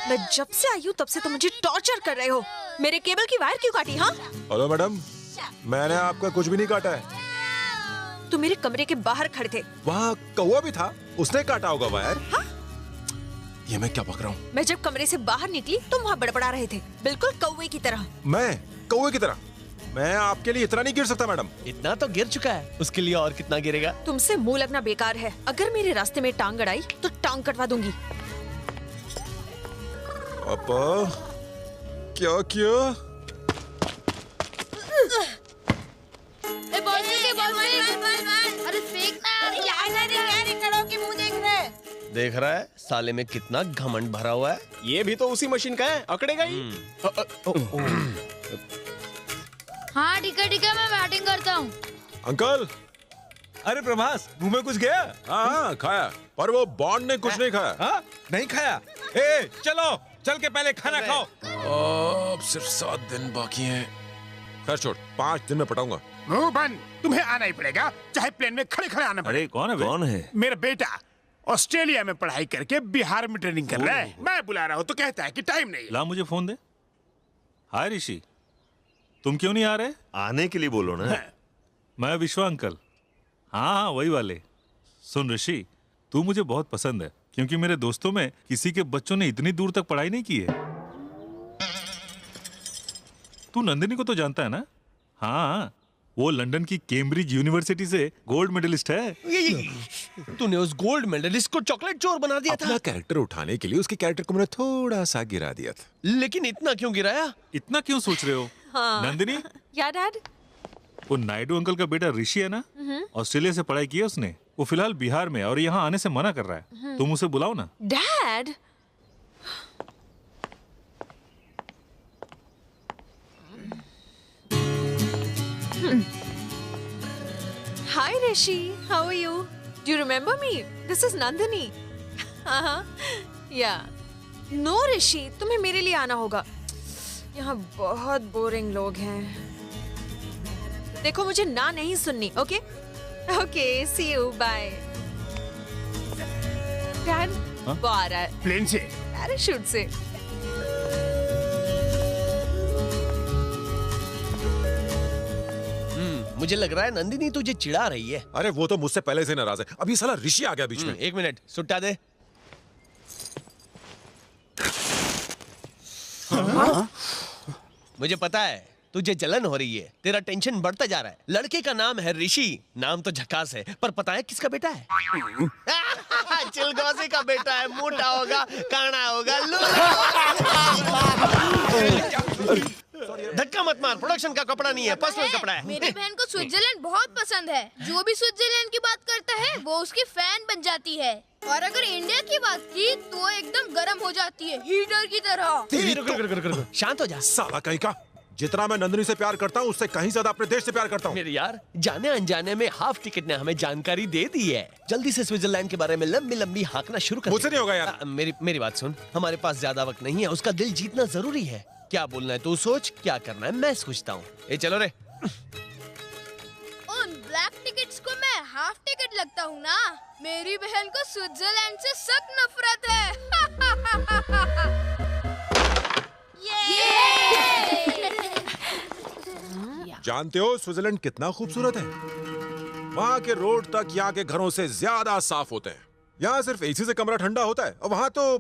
मैं जब से आई हूँ तब से तो मुझे टॉर्चर कर रहे हो। मेरे केबल की वायर क्यों काटी? हाँ हेलो मैडम, मैंने आपका कुछ भी नहीं काटा है। तुम मेरे कमरे के बाहर खड़े थे। वहाँ कौवा भी था, उसने काटा होगा वायर। हाँ? ये मैं क्या बक रहा हूँ? मैं जब कमरे से बाहर निकली तुम वहाँ बड़बड़ा रहे थे, बिल्कुल कौवे की तरह। मैं कौवे की तरह? मैं आपके लिए इतना नहीं गिर सकता मैडम। इतना तो गिर चुका है, उसके लिए और कितना गिरेगा? तुमसे मुंह लगना बेकार है। अगर मेरे रास्ते में टांग अड़ाई तो टांग कटवा दूंगी। पापा क्या किया? अरे फेंकना। के मुंह देख रहे हैं। देख रहा है साले में कितना घमंड भरा हुआ है। ये भी तो उसी मशीन का है, अकड़ेगा ही। हाँ ठीक है मैं बैटिंग करता हूँ। अंकल। अरे प्रभास, मुंह में कुछ गया? हाँ खाया, पर वो बॉन्ड ने कुछ नहीं खाया। हाँ नहीं खाया? ए चलो, चल के पहले खाना खाओ। अब सिर्फ 7 दिन बाकी हैं। खैर छोड़, 5 दिन में पटाऊंगा। मुंह बंद, तुम्हें आना ही पड़ेगा, चाहे प्लेन में खड़े खड़े आना पड़े। अरे कौन है? मेरा बेटा ऑस्ट्रेलिया में पढ़ाई करके बिहार में ट्रेनिंग कर रहा है। मैं बुला रहा हूँ तो कहता है कि टाइम नहीं। ला मुझे फोन दे। हाय ऋषि, तुम क्यों नहीं आ रहे? आने के लिए बोलो ना। मैं विश्वा अंकल। हाँ वही वाले। सुन ऋषि, तू मुझे बहुत पसंद है, क्योंकि मेरे दोस्तों में किसी के बच्चों ने इतनी दूर तक पढ़ाई नहीं की है। तू नंदिनी को तो जानता है ना? हाँ, वो लंदन की कैम्ब्रिज यूनिवर्सिटी से गोल्ड मेडलिस्ट है। तूने उस गोल्ड मेडलिस्ट को चॉकलेट चोर बना दिया था। अपना कैरेक्टर उठाने के लिए उसके कैरेक्टर को मैंने थोड़ा सा गिरा दिया था। लेकिन इतना क्यों गिराया? इतना क्यों सोच रहे हो? हाँ। नंदिनी, या डैड? वो नायडू अंकल का बेटा ऋषि है ना, ऑस्ट्रेलिया से पढ़ाई की है उसने। वो फिलहाल बिहार में और यहाँ आने से मना कर रहा है। तुम उसे बुलाओ ना। Dad? Hi Rishi, how are you? Do you remember me? This is Nandini. Yeah. No Rishi, तुम्हें मेरे लिए आना होगा। यहाँ बहुत बोरिंग लोग हैं। देखो मुझे ना नहीं सुननी, okay? Okay, see you, bye. Dad, वो आ रहा है। प्लेन से? पैराशूट से। मुझे लग रहा है नंदिनी तुझे चिढ़ा रही है। अरे वो तो मुझसे पहले से नाराज है। अभी साला ऋषि आ गया बीच में। 1 मिनट, सुट्टा दे। मुझे पता है तुझे जलन हो रही है, तेरा टेंशन बढ़ता जा रहा है। लड़के का नाम है ऋषि, नाम तो झकास है, पर पता है किसका बेटा है? चिलगोजी का बेटा है। मोटा होगा, काना होगा, धक्का मत मार, प्रोडक्शन का कपड़ा नहीं है, पर्सनल कपड़ा है। मेरी बहन को स्विट्जरलैंड बहुत पसंद है। जो भी स्विट्जरलैंड की बात करता है वो उसकी फैन बन जाती है। और अगर इंडिया की बात की तो एकदम गर्म हो जाती है, हीटर की तरह। शांत हो जा। साला कहीं का। जितना मैं नंदिनी से प्यार करता हूँ उससे कहीं ज्यादा अपने देश से प्यार करता हूँ। मेरे यार, जाने अनजाने में हाफ टिकट ने हमें जानकारी दे दी है। जल्दी से स्विट्जरलैंड के बारे में लंबी लंबी हाँकना शुरू कर। मुझसे नहीं होगा यार। मेरी बात सुन, हमारे पास ज्यादा वक्त नहीं है, उसका दिल जीतना जरूरी है। क्या बोलना है तू सोच, क्या करना है मैं सोचता हूँ। ए चलो रे। उन ब्लैक टिकट्स को मैं हाफ टिकट लगता हूँ ना। मेरी बहन को स्विट्जरलैंड से सख्त नफरत है। जानते हो स्विट्जरलैंड कितना खूबसूरत है? वहाँ के रोड तक यहाँ के घरों से ज्यादा साफ होते हैं। यहाँ सिर्फ एसी से कमरा ठंडा होता है और वहाँ तो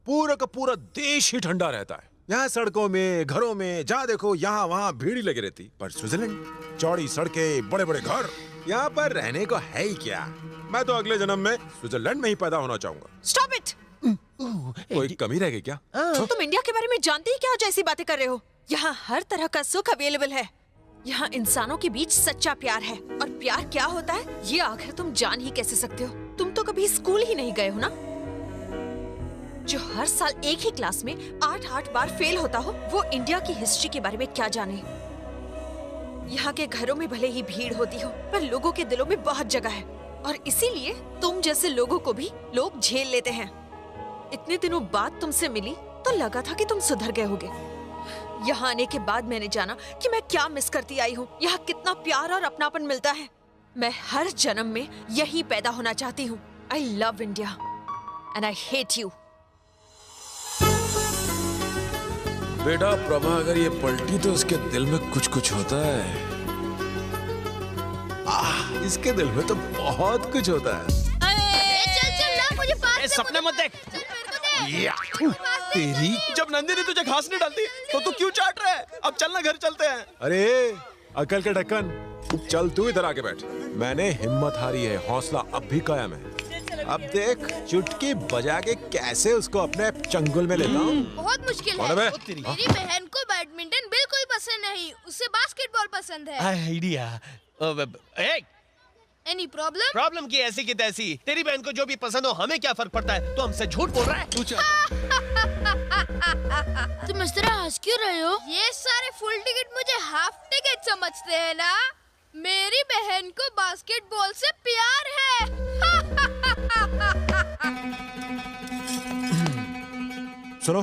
पूरा का पूरा देश ही ठंडा रहता है। यहाँ सड़कों में, घरों में जहाँ देखो यहाँ वहाँ भीड़ ही लगी रहती। पर स्विट्जरलैंड, चौड़ी सड़कें, बड़े बड़े घर, यहाँ पर रहने को है ही क्या। मैं तो अगले जन्म में स्विट्जरलैंड में ही पैदा होना चाहूंगा। Stop it! कोई कमी रह गई क्या? तुम इंडिया के बारे में जानते ही क्या हो, जैसी बातें कर रहे हो? यहाँ हर तरह का सुख अवेलेबल है। यहाँ इंसानों के बीच सच्चा प्यार है। और प्यार क्या होता है ये आखिर तुम जान ही कैसे सकते हो? तुम तो कभी स्कूल ही नहीं गए हो ना। जो हर साल एक ही क्लास में 8-8 बार फेल होता हो, वो इंडिया की हिस्ट्री के बारे में क्या जाने। यहाँ के घरों में भले ही भीड़ होती हो, पर लोगों के दिलों में बहुत जगह है। और इसीलिए तुम जैसे लोगों को भी लोग झेल लेते हैं। इतने दिनों बाद तुमसे मिली तो लगा था कि तुम सुधर गए होगे। यहाँ आने के बाद मैंने जाना कि मैं क्या मिस करती आई हूँ। यहाँ कितना प्यार और अपनापन मिलता है। मैं हर जन्म में यहीं पैदा होना चाहती हूँ। I love India and I hate you. बेटा प्रभा अगर ये पलटी तो उसके दिल में कुछ कुछ होता है। इसके दिल में तो बहुत कुछ होता है। चल चल ना, मुझे पास सपने मत देख। चल मेरे को दे। तेरी जब नंदिनी तुझे घास नहीं डालती तो तू क्यों चाट रहा है? अब चलना घर चलते हैं। अरे अकल के ढक्कन, चल तू इधर आके बैठ। मैंने हिम्मत हारी है, हौसला अब भी कायम है। अब देख चुटकी बजा के कैसे उसको अपने चंगुल में लेता हूँ। बहुत मुश्किल कौन है है। बे? मेरी बहन को बैडमिंटन बिल्कुल पसंद नहीं, उसे बास्केटबॉल पसंद है। आइडिया। Any problem? प्रॉब्लम की ऐसी की तैसी। तेरी बहन को जो भी पसंद हो हमें क्या फर्क पड़ता है? तू हमसे झूठ बोल रहा है। तू तुम इस तरह हंस क्यों रहे हो? ये सारे फुल टिकट मुझे हाफ टिकट समझते हैं ना? मेरी बहन को बास्केटबॉल से प्यार है। सुनो,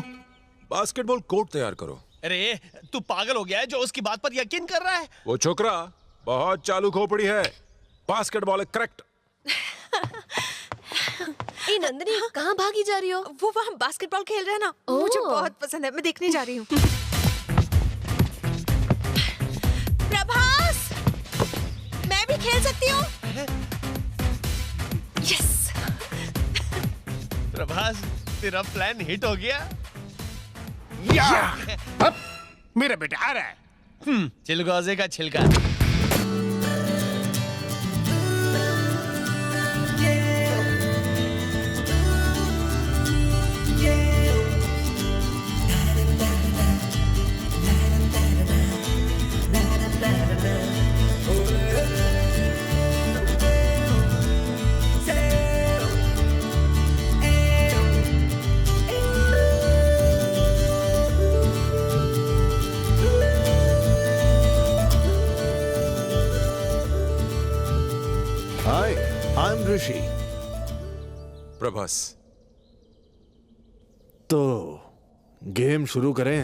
बास्केटबॉल कोर्ट तैयार करो। अरे तू पागल हो गया है जो उसकी बात पर यकीन कर रहा है? वो छोकरा बहुत चालू खोपड़ी है। बास्केटबॉल है करेक्ट। ए नंदिनी, कहाँ भागी जा रही हो? वो वहाँ बास्केटबॉल खेल रहे हैं ना, मुझे बहुत पसंद है, मैं देखने जा रही हूँ। प्रभास, मैं भी खेल सकती हूँ? यस। प्रभास, तेरा प्लान हिट हो गया। अब मेरा बेटा आ रहा है। चिलगोजे का छिलका। Hi, I'm ऋषि। प्रभास, तो गेम शुरू करें।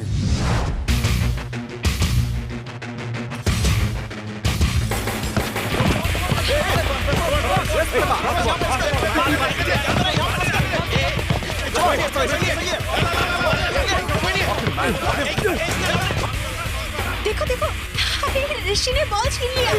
देखो देखो, अरे ऋषि ने बॉल छीन लिया।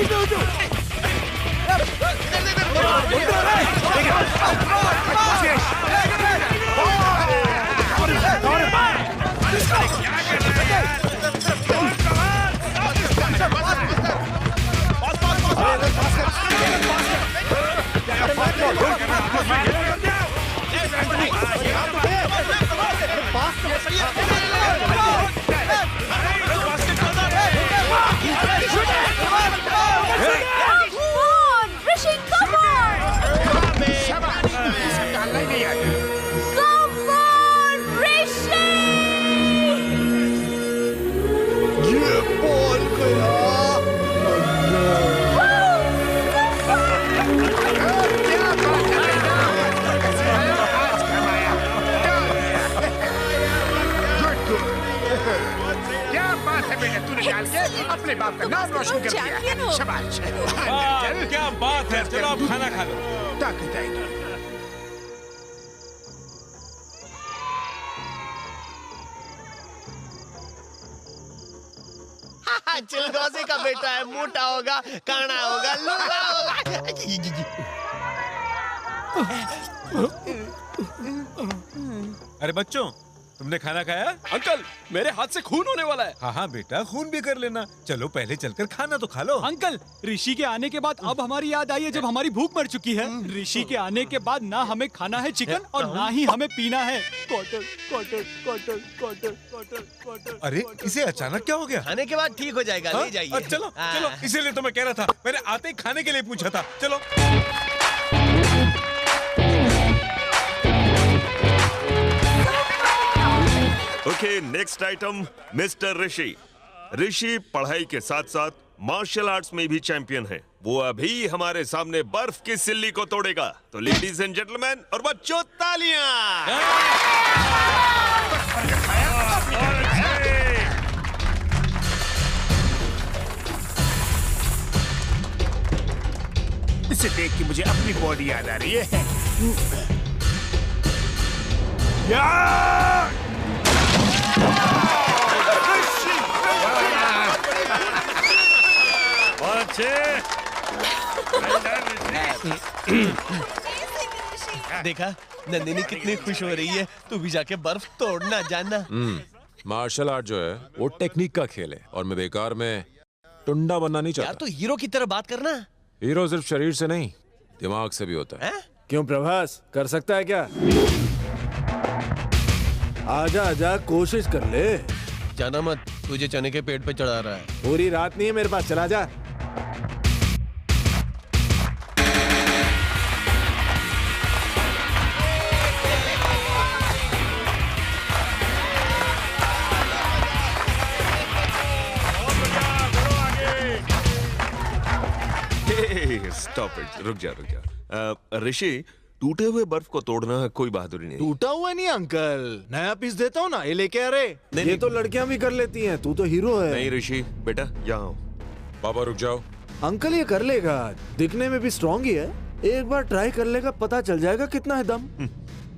अपने बाप का नाम रोशन कर दिया है। शाबाश। क्या बात है, चलो आप खाना खा लो। ताकत आएगी। चिलगोजे का बेटा है, मोटा होगा, काना होगा, लूला होगा। अरे बच्चों, तुमने खाना खाया? अंकल, मेरे हाथ से खून होने वाला है। हाँ हाँ बेटा, खून भी कर लेना। चलो पहले चलकर खाना तो खा लो। अंकल, ऋषि के आने के बाद अब हमारी याद आई है जब हमारी भूख मर चुकी है। ऋषि के आने के बाद ना हमें खाना है चिकन और ना ही हमें पीना है quarter quarter quarter quarter quarter quarter. अरे इसे अचानक क्या हो गया? खाने के बाद ठीक हो जाएगा, ले जाइए। हाँ, चलो चलो, इसीलिए तो मैं कह रहा था, मैंने आते ही खाने के लिए पूछा था। चलो। ओके, नेक्स्ट आइटम, मिस्टर ऋषि। ऋषि पढ़ाई के साथ साथ मार्शल आर्ट्स में भी चैंपियन है। वो अभी हमारे सामने बर्फ की सिल्ली को तोड़ेगा। तो लेडीज एंड जेंटलमैन और बच्चों, तालियां। इसे देख के मुझे अपनी बॉडी याद आ रही है। या! ऋषि। Well done, ऋषि। देखा नंदिनी कितनी खुश हो रही है। तू भी जाके बर्फ तोड़ना जानना। मार्शल आर्ट जो है वो टेक्निक का खेल है और मैं बेकार में टुंडा बनना नहीं यार चाहता। तो हीरो की तरह बात करना। हीरो सिर्फ शरीर से नहीं दिमाग से भी होता है। क्यों प्रभास, कर सकता है क्या? आजा आजा, कोशिश कर ले। जाना मत, तुझे चने के पेट पे चढ़ा रहा है। पूरी रात नहीं है मेरे पास, चला जा। स्टॉप इट, रुक जा। ऋषि, टूटे हुए बर्फ को तोड़ना कोई बहादुरी नहीं। टूटा हुआ नहीं अंकल, नया पीस देता हूँ ना, ये लेके आ रहे। ये तो लड़कियां भी कर लेती हैं, तू तो हीरो है। नहीं ऋषि बेटा, यहाँ आओ। पापा रुक जाओ। अंकल ये कर लेगा, दिखने में भी स्ट्रांग ही है। एक बार ट्राई कर लेगा, पता चल जाएगा कितना है दम।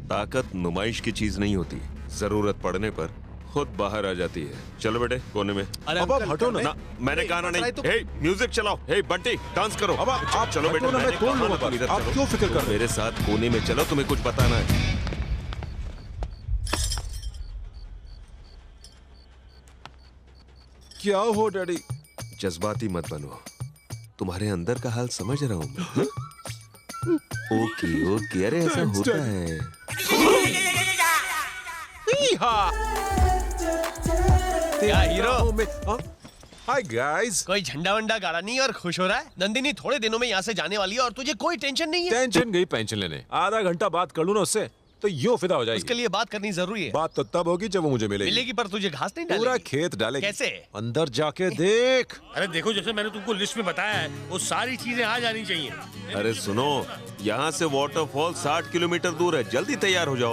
ताकत नुमाइश की चीज नहीं होती, जरूरत पड़ने पर खुद बाहर आ जाती है। चलो बेटे कोने में। अब आप हटो ना। मैंने कहा ना नहीं। हे म्यूजिक चलाओ। हे बंटी डांस करो। अब आप चलो बेटे, हटो ना, मैं मैंने तोड़ कहा लूंगा ना, तुम बर्फ। इधर आप चलो। क्यों फिक्र कर रहे हो? मेरे साथ कोने में चलो, तुम्हें कुछ बताना है। क्या हो डैडी? जज्बाती मत बनो, तुम्हारे अंदर का हाल समझ रहा हूँ मैं, हाँ? ओके ओके, अरे ऐसा होता है। क्या हीरो? Hi guys. कोई झंडा वंडा गाड़ा नहीं और खुश हो रहा है? नंदिनी थोड़े दिनों में यहाँ से जाने वाली है और तुझे कोई टेंशन नहीं है। टेंशन गई पेंशन लेने। आधा घंटा बात कर लूं ना उससे तो यूं फिदा हो जाएगी। उसके लिए बात करनी जरूरी है। बात तो तब होगी जब वो मुझे मिलेगी। मिलेगी पर तुझे घास नहीं डालेगी। पूरा खेत डालेगी। कैसे? अंदर जाके देख। अरे देखो, जैसे मैंने तुमको लिस्ट में बताया है, वो सारी चीजें आ जानी चाहिए। अरे सुनो, यहाँ से वाटरफॉल 60 किलोमीटर दूर है, जल्दी तैयार हो जाओ।